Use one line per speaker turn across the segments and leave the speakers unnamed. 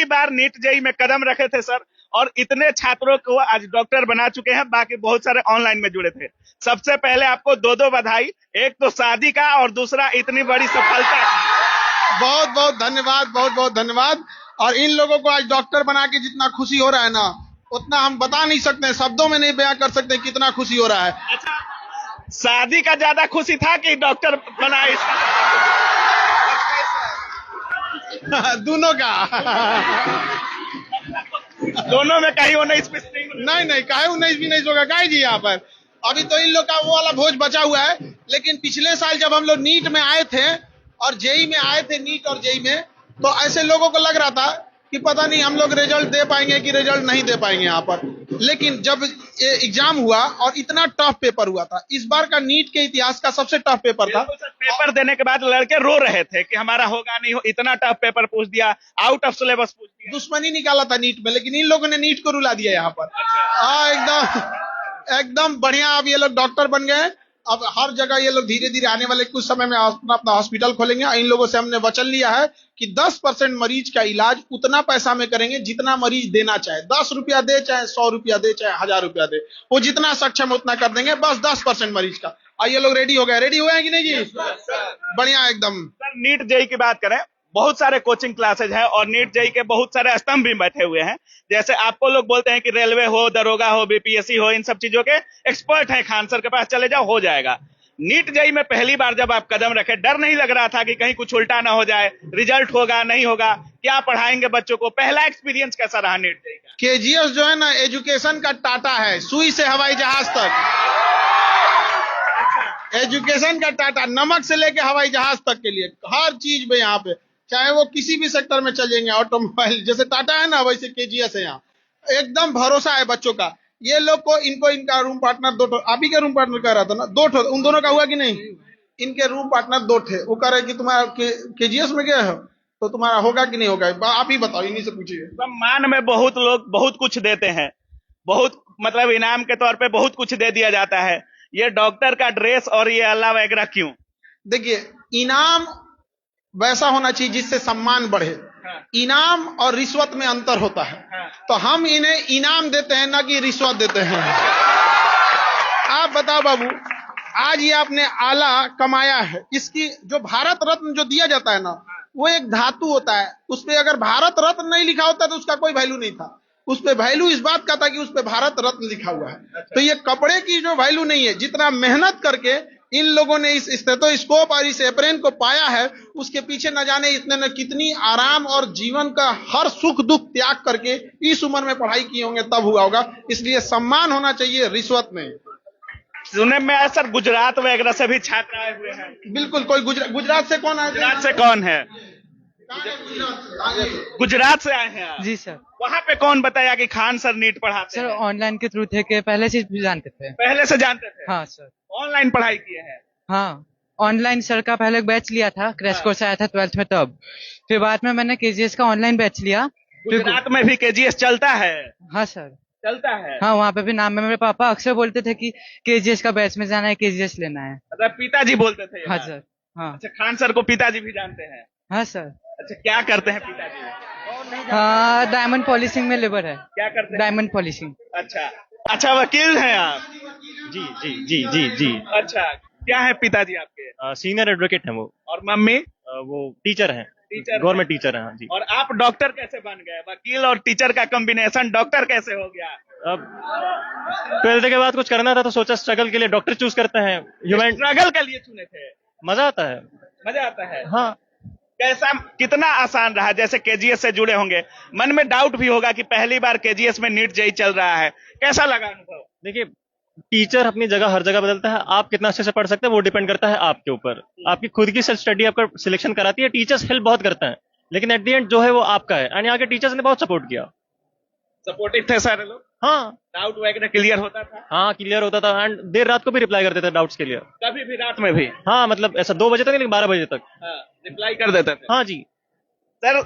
पहली बार NEET JEE में कदम रखे थे सर, और इतने छात्रों को आज डॉक्टर बना चुके हैं, बाकी बहुत सारे ऑनलाइन में जुड़े थे। सबसे पहले आपको दो दो बधाई, एक तो शादी का और दूसरा इतनी बड़ी सफलता।
बहुत बहुत धन्यवाद, बहुत बहुत धन्यवाद। और इन लोगों को आज डॉक्टर बना के जितना खुशी हो रहा है ना, उतना हम बता नहीं सकते, शब्दों में नहीं बयां कर सकते कितना खुशी हो रहा है।
अच्छा, शादी का ज्यादा खुशी था कि डॉक्टर बना
दोनों का
दोनों में कहीं 19
नहीं, काहे 19 होगा, गाय जी यहाँ पर अभी तो इन लोग का वो वाला भोज बचा हुआ है। लेकिन पिछले साल जब हम लोग नीट में आए थे और जेई में आए थे, नीट और जेई में, तो ऐसे लोगों को लग रहा था कि पता नहीं हम लोग रिजल्ट दे पाएंगे कि रिजल्ट नहीं दे पाएंगे यहाँ पर। लेकिन जब एग्जाम हुआ और इतना टफ पेपर हुआ था, इस बार का नीट के इतिहास का सबसे टफ पेपर था।
पेपर देने के बाद लड़के रो रहे थे कि हमारा होगा नहीं, इतना टफ पेपर पूछ दिया, आउट ऑफ सिलेबस पूछ दिया।
दुश्मनी निकाला था नीट में, लेकिन इन लोगों ने नीट को रुला दिया यहाँ पर। एकदम बढ़िया। अब ये लोग डॉक्टर बन गए। अब हर जगह ये लोग धीरे धीरे आने वाले कुछ समय में अपना हॉस्पिटल खोलेंगे। इन लोगों से हमने वचन लिया है कि 10% मरीज का इलाज उतना पैसा में करेंगे जितना मरीज देना चाहे। 10 रुपया दे, चाहे 100 रुपया दे, चाहे 1000 रुपया दे, वो जितना सक्षम उतना कर देंगे, बस 10% मरीज का। और ये लोग रेडी हो गए हैं कि नहीं जी? बढ़िया एकदम।
सर, नीट जेई की बात करें, बहुत सारे कोचिंग क्लासेज हैं और नीट जेई के बहुत सारे स्तंभ भी बैठे हुए हैं। जैसे आपको लोग बोलते हैं कि रेलवे हो, दरोगा हो, बीपीएससी हो, इन सब चीजों के एक्सपर्ट हैं, खान सर के पास चले जाओ, हो जाएगा। नीट जेई में पहली बार जब आप कदम रखे, डर नहीं लग रहा था कि कहीं कुछ उल्टा ना हो जाए, रिजल्ट होगा नहीं होगा, क्या पढ़ाएंगे बच्चों को? पहला एक्सपीरियंस कैसा रहा नीट जेई का?
केजीएस जो है ना, एजुकेशन का टाटा है, सुई से हवाई जहाज तक। एजुकेशन का टाटा, नमक से लेके हवाई जहाज तक के लिए हर चीज में यहाँ पे, चाहे वो किसी भी सेक्टर में चल जाएंगे। ऑटोमोबाइल जैसे टाटा है ना, वैसे केजीएस है यहाँ। एकदम भरोसा है बच्चों का। ये लोग को इनका रूम पार्टनर 2 आप ही का रूम पार्टनर कह रहा था ना, 2 उन दोनों का हुआ कि नहीं? इनके रूम पार्टनर 2 थे। वो कह रहे कि तुम्हारा केजीएस में गया है तो तुम्हारा होगा कि नहीं होगा, आप ही बताओ, इन्हीं से पूछिए।
सम्मान में बहुत लोग बहुत कुछ देते हैं, बहुत मतलब इनाम के तौर पे बहुत कुछ दे दिया जाता है। ये डॉक्टर का ड्रेस और ये अल्लाह वगैरह क्यों?
देखिए, इनाम वैसा होना चाहिए जिससे सम्मान बढ़े। इनाम और रिश्वत में अंतर होता है। तो हम इन्हें इनाम देते हैं, ना कि रिश्वत देते हैं। आप बताओ बाबू, आज ये आपने आला कमाया है, इसकी जो भारत रत्न जो दिया जाता है ना, वो एक धातु होता है। उस पे अगर भारत रत्न नहीं लिखा होता तो उसका कोई वैल्यू नहीं था। उस पे वैल्यू इस बात का था कि उस पे भारत रत्न लिखा हुआ है। तो ये कपड़े की जो वैल्यू नहीं है, जितना मेहनत करके इन लोगों ने इस स्टेथोस्कोप और इस एप्रेन को पाया है, उसके पीछे न जाने इतने न कितनी आराम और जीवन का हर सुख दुख त्याग करके इस उम्र में पढ़ाई किए होंगे, तब हुआ होगा। इसलिए सम्मान होना चाहिए, रिश्वत नहीं।
सुने में आया सर, गुजरात वगैरह से भी छात्र आए हुए हैं।
बिल्कुल। कोई गुजरात से कौन आए?
गुजरात से कौन है? गुजरात से आए हैं आप?
जी सर।
वहाँ पे कौन बताया कि खान सर नीट पढ़ाते
सर
हैं?
ऑनलाइन के थ्रू थे कि पहले से जानते थे?
पहले से जानते थे?
हाँ सर।
ऑनलाइन पढ़ाई किए हैं?
हाँ, ऑनलाइन सर का पहले बैच लिया था, क्रैश कोर्स आया था 12th में तब। फिर बाद में मैंने केजीएस का ऑनलाइन बैच लिया।
गुजरात में भी केजीएस चलता है?
हाँ सर,
चलता है।
हाँ, वहाँ पे भी नाम है। मेरे पापा अक्सर बोलते थे कि केजीएस का बैच में जाना है, केजीएस लेना है।
मतलब पिताजी बोलते थे?
हाँ सर। हाँ।
अच्छा, खान सर को पिताजी भी जानते हैं?
हाँ सर।
अच्छा, क्या करते हैं पिताजी?
हाँ, डायमंड पॉलिशिंग में लेबर है।
क्या करते हैं?
Diamond polishing.
अच्छा, वकील हैं आप?
जी जी जी जी जी।
अच्छा, क्या है पिताजी आपके?
सीनियर एडवोकेट हैं वो।
और मम्मी?
वो टीचर हैं,
टीचर,
गवर्नमेंट टीचर हैं। हाँ जी।
और आप डॉक्टर कैसे बन गए? वकील और टीचर का कॉम्बिनेशन डॉक्टर कैसे हो गया?
अब 12th के बाद कुछ करना था तो सोचा स्ट्रगल के लिए डॉक्टर चूज करते हैं।
स्ट्रगल के लिए चुने थे?
मजा आता है।
मजा आता है?
हाँ।
कैसा, कितना आसान रहा? जैसे केजीएस से जुड़े होंगे, मन में डाउट भी होगा कि पहली बार केजीएस में नीट जेई चल रहा है, कैसा लगा अनुभव?
देखिए, टीचर अपनी जगह हर जगह बदलता है। आप कितना अच्छे से पढ़ सकते हैं वो डिपेंड करता है आपके ऊपर। आपकी खुद की सेल्फ स्टडी आपका सिलेक्शन कराती है। टीचर्स हेल्प बहुत करते हैं, लेकिन एट द एंड जो है वो आपका है। यानी आगे टीचर्स ने बहुत सपोर्ट किया।
सपोर्टिव थे सारे लोग?
हाँ।
डाउट वगैरह क्लियर होता था?
हाँ, क्लियर होता था। एंड देर रात को भी रिप्लाई करते थे डाउट्स के लिए।
कभी भी रात में भी?
हाँ, मतलब ऐसा 2 बजे तक नहीं, 12 बजे तक।
हाँ, रिप्लाई कर देते थे?
हाँ जी।
सर,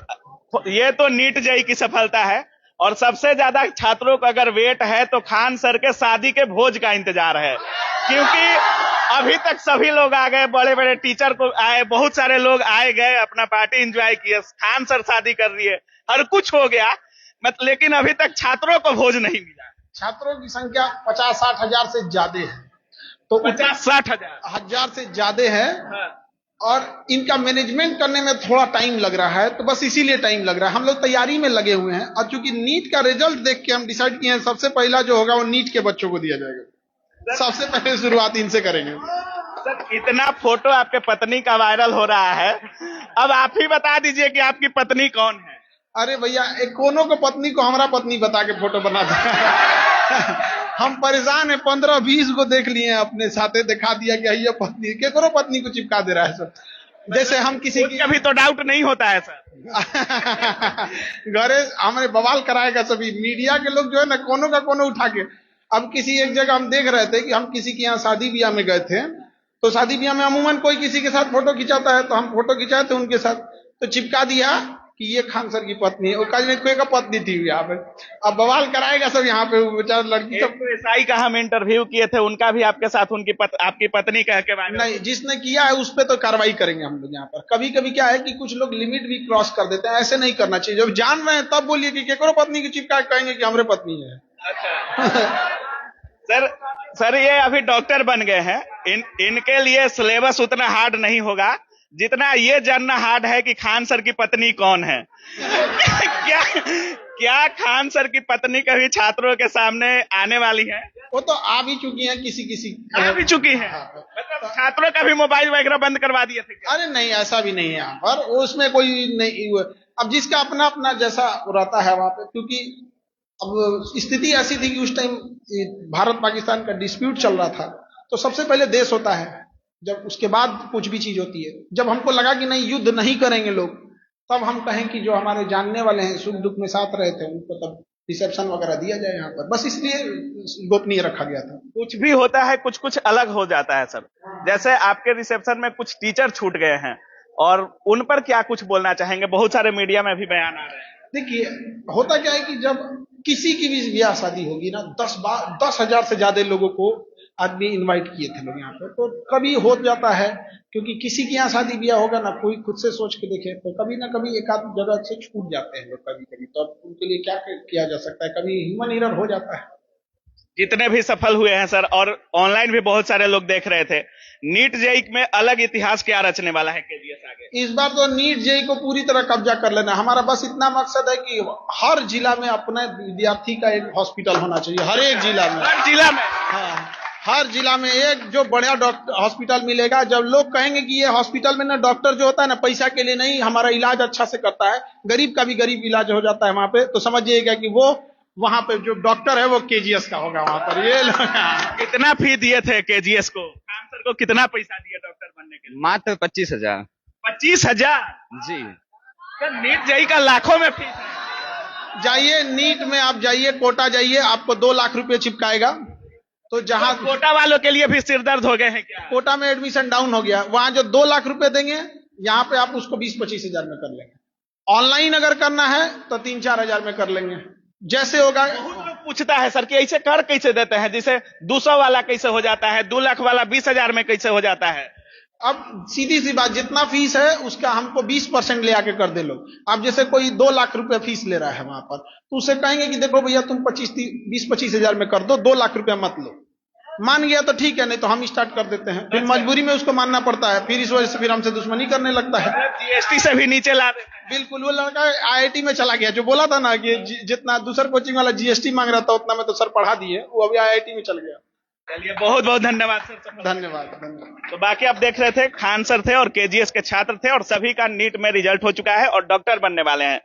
ये तो नीट जेई की सफलता है, और सबसे ज्यादा छात्रों का अगर वेट है तो खान सर के शादी के भोज का इंतजार है, क्योंकि अभी तक सभी लोग आ गए, बड़े बड़े टीचर को आए, बहुत सारे लोग आए गए, अपना पार्टी एंजॉय किए, खान सर शादी कर लिए, हर कुछ हो गया, लेकिन अभी तक छात्रों को भोज नहीं मिला।
छात्रों की संख्या 50-60 हजार से ज्यादा है, तो
50-60
हजार से ज्यादा है। और इनका मैनेजमेंट करने में थोड़ा टाइम लग रहा है, तो बस इसीलिए टाइम लग रहा है। हम लोग तैयारी में लगे हुए हैं, और चूंकि नीट का रिजल्ट देख के हम डिसाइड किए हैं सबसे पहला जो होगा वो नीट के बच्चों को दिया जाएगा। सबसे पहले शुरुआत इनसे करेंगे।
सर, इतना फोटो आपके पत्नी का वायरल हो रहा है, अब आप ही बता दीजिए कि आपकी पत्नी कौन है।
अरे भैया, एक कोनो को पत्नी को हमारा पत्नी बता के फोटो बना दे। हम परेशान है, 15-20 को देख लिए अपने साथे, दिखा दिया कि ये पत्नी के करो, पत्नी को चिपका दे रहा है सर। जैसे हम किसी की
कभी तो डाउट नहीं होता है सर।
घरे हमारे बवाल कराएगा सभी मीडिया के लोग जो है ना, कोनो का कोनो उठा के। अब किसी एक जगह हम देख रहे थे कि हम किसी के यहाँ शादी ब्याह में गए थे, तो शादी ब्याह में अमूमन कोई किसी के साथ फोटो खिंचाता है, तो हम फोटो खिंचाए थे उनके साथ, तो चिपका दिया कि ये खान सर की पत्नी है। वो कल कोई का पत्नी थी यहाँ पे। अब बवाल कराएगा सब यहाँ पे, बेचारा लड़की सब।
एसआई का हम इंटरव्यू किए थे, उनका भी आपके साथ आपकी पत्नी कह के बारे में
नहीं, जिसने किया है उस पर तो कार्रवाई करेंगे हम लोग यहाँ पर। कभी कभी क्या है कि कुछ लोग लिमिट भी क्रॉस कर देते हैं, ऐसे नहीं करना चाहिए। जब जान रहे हैं तब बोलिए कि केकरो पत्नी की चिपका कहेंगे कि हमारे पत्नी है।
सर ये अभी डॉक्टर बन गए हैं, इनके लिए सिलेबस उतना हार्ड नहीं होगा जितना ये जानना हार्ड है कि खान सर की पत्नी कौन है। क्या खान सर की पत्नी कभी छात्रों के सामने आने वाली है?
वो तो आ भी चुकी है, किसी
आ भी चुकी है। मतलब छात्रों का भी मोबाइल वगैरह बंद करवा दिए थे क्या?
अरे नहीं, ऐसा भी नहीं है यहाँ पर, उसमें कोई नहीं। अब जिसका अपना अपना जैसा रहता है वहां पे, क्योंकि अब स्थिति ऐसी थी कि उस टाइम भारत पाकिस्तान का डिस्प्यूट चल रहा था, तो सबसे पहले देश होता है, जब उसके बाद कुछ भी चीज होती है। जब हमको लगा कि नहीं, युद्ध नहीं करेंगे लोग, तब हम कहें कि जो हमारे जानने वाले हैं, सुख दुख में साथ रहे थे, उनको तब रिसेप्शन वगैरह दिया जाए यहाँ पर। बस इसलिए गोपनीय रखा गया था।
कुछ भी होता है, कुछ कुछ अलग हो जाता है सर। जैसे आपके रिसेप्शन में कुछ टीचर छूट गए हैं, और उन पर क्या कुछ बोलना चाहेंगे? बहुत सारे मीडिया में भी बयान आ रहे हैं।
देखिए, होता क्या है कि जब किसी की भी ब्याह शादी होगी ना, 10 हजार से ज्यादा लोगों को आदमी इनवाइट किए थे लोग यहाँ पे, तो कभी हो जाता है, क्योंकि किसी के यहाँ शादी ब्याह होगा ना, कोई खुद से सोच के देखे, तो कभी ना कभी एक आध जगह से छूट जाते हैं लोग कभी कभी। तो अब उनके लिए क्या किया जा सकता है, कभी ह्यूमन एरर हो जाता है।
जितने भी सफल हुए हैं सर, और ऑनलाइन भी बहुत सारे लोग देख रहे थे, नीट जेई में अलग इतिहास क्या रचने वाला है केजीएस आगे?
इस बार तो नीट जेई को पूरी तरह कब्जा कर लेना। हमारा बस इतना मकसद है कि हर जिला में अपने विद्यार्थी का एक हॉस्पिटल होना चाहिए, हर एक जिला में।
हर जिला में?
हाँ, हर जिला में एक जो बड़ा डॉक्टर हॉस्पिटल मिलेगा। जब लोग कहेंगे कि ये हॉस्पिटल में ना डॉक्टर जो होता है ना, पैसा के लिए नहीं, हमारा इलाज अच्छा से करता है, गरीब का भी गरीब इलाज हो जाता है वहां पे, तो समझिएगा कि वो वहां पे जो डॉक्टर है वो केजीएस का होगा वहां पर। ये
कितना फी दिए थे केजीएस को? खान सर को कितना पैसा दिया डॉक्टर बनने के लिए?
मात्र 25,000।
25,000
जी
सर, नीट जेई का लाखों में फीस है।
जाइए नीट में, आप जाइए, कोटा जाइए, आपको 2 लाख रुपए चिपकाएगा। तो जहां
कोटा वालों के लिए भी सिर दर्द हो गए हैं क्या?
कोटा में एडमिशन डाउन हो गया, वहां जो 2 लाख रुपए देंगे, यहाँ पे आप उसको 20-25 हजार में कर लेंगे। ऑनलाइन अगर करना है तो 3-4 हजार में कर लेंगे, जैसे होगा।
बहुत लोग पूछता है सर कि ऐसे कर कैसे देते हैं, जैसे 200 वाला कैसे हो जाता है, 2 लाख वाला 20,000 में कैसे हो जाता है?
अब सीधी सी बात, जितना फीस है उसका हमको 20% ले आके कर दे लोग। अब जैसे कोई 2 लाख रुपए फीस ले रहा है वहां पर, तो उसे कहेंगे कि देखो भैया, तुम 20-25 हजार में कर दो, 2 लाख रुपया मत लो। मान गया तो ठीक है, नहीं तो हम स्टार्ट कर देते हैं। फिर मजबूरी में उसको मानना पड़ता है, फिर इस वजह से फिर हमसे दुश्मनी करने लगता है।
जीएसटी से भी नीचे ला देते हैं।
बिल्कुल, वो लड़का आईआईटी में चला गया, जो बोला था ना कि जितना दूसरा कोचिंग वाला जीएसटी मांग रहा था उतना में तो सर पढ़ा दिए, वो अभी आईआईटी में चल गया।
चलिए, बहुत बहुत धन्यवाद सर।
धन्यवाद।
तो बाकी आप देख रहे थे, खान सर थे और केजीएस के छात्र थे, और सभी का नीट में रिजल्ट हो चुका है और डॉक्टर बनने वाले हैं।